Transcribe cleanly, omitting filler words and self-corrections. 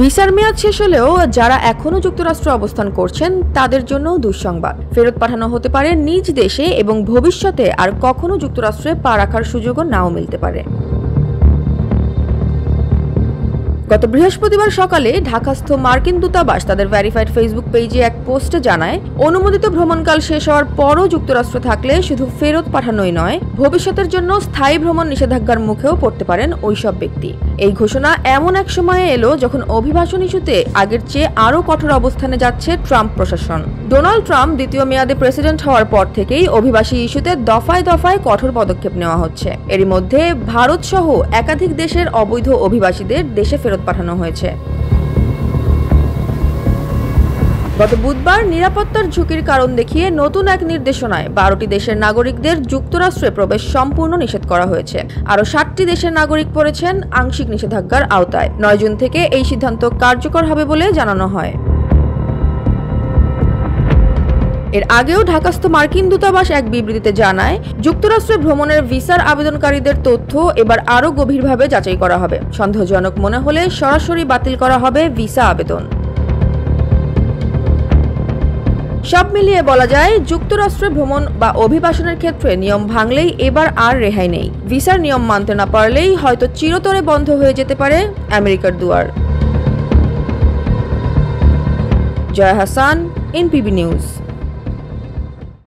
ভিসার মেয়াদ শেষ হলেও যারা এখনো যুক্তরাষ্ট্রে অবস্থান করছেন তাদের জন্য দুঃসংবাদ। ফেরত পাঠানো হতে পারে নিজ দেশে এবং ভবিষ্যতে আর কখনো যুক্তরাষ্ট্রে পা রাখার সুযোগও নাও মিলতে পারে। গত বৃহস্পতিবার সকালে ঢাকাস্থ মার্কিন দূতাবাস তাদের ভেরিফাইড ফেসবুক পেজে এক পোস্টে জানায়, অনুমোদিত ভ্রমণকাল শেষ হওয়ার পরও যুক্তরাষ্ট্রে থাকলে শুধু ফেরত পাঠানোই নয়, ভবিষ্যতের জন্য স্থায়ী ভ্রমণ নিষেধাজ্ঞার মুখেও পড়তে পারেন ওইসব ব্যক্তি। এই ঘোষণা এমন এক সময়ে এলো যখন অভিবাসন ইস্যুতে আগের চেয়ে আরও কঠোর অবস্থানে যাচ্ছে ট্রাম্প প্রশাসন। ডোনাল্ড ট্রাম্প দ্বিতীয় মেয়াদে প্রেসিডেন্ট হওয়ার পর থেকেই অভিবাসী ইস্যুতে দফায় দফায় কঠোর পদক্ষেপ নেওয়া হচ্ছে। এরই মধ্যে ভারত সহ একাধিক দেশের অবৈধ অভিবাসীদের দেশে ফেরত পাঠানো হয়েছে। গত বুধবার নিরাপত্তার ঝুঁকির কারণ দেখিয়ে নতুন এক নির্দেশনায় 12টি দেশের নাগরিকদের যুক্তরাষ্ট্রে প্রবেশ সম্পূর্ণ নিষেধ করা হয়েছে। আরও 7টি দেশের নাগরিক পড়েছেন আংশিক নিষেধাজ্ঞার আওতায়। 9 জুন থেকে এই সিদ্ধান্ত কার্যকর হবে বলে জানানো হয়। এর আগেও ঢাকাস্থ মার্কিন দূতাবাস এক বিবৃতিতে জানায়, যুক্তরাষ্ট্রে ভ্রমণের ভিসার আবেদনকারীদের তথ্য এবার আরও গভীরভাবে যাচাই করা হবে। সন্দেহজনক মনে হলে সরাসরি বাতিল করা হবে ভিসা আবেদন। সব মিলিয়ে বলা যায়, যুক্তরাষ্ট্রে ভ্রমণ বা অভিবাসনের ক্ষেত্রে নিয়ম ভাঙলেই এবার আর রেহাই নেই। ভিসার নিয়ম মানতে না পারলেই হয়তো চিরতরে বন্ধ হয়ে যেতে পারে আমেরিকার দুয়ার। Jaya Hasan, NPB news.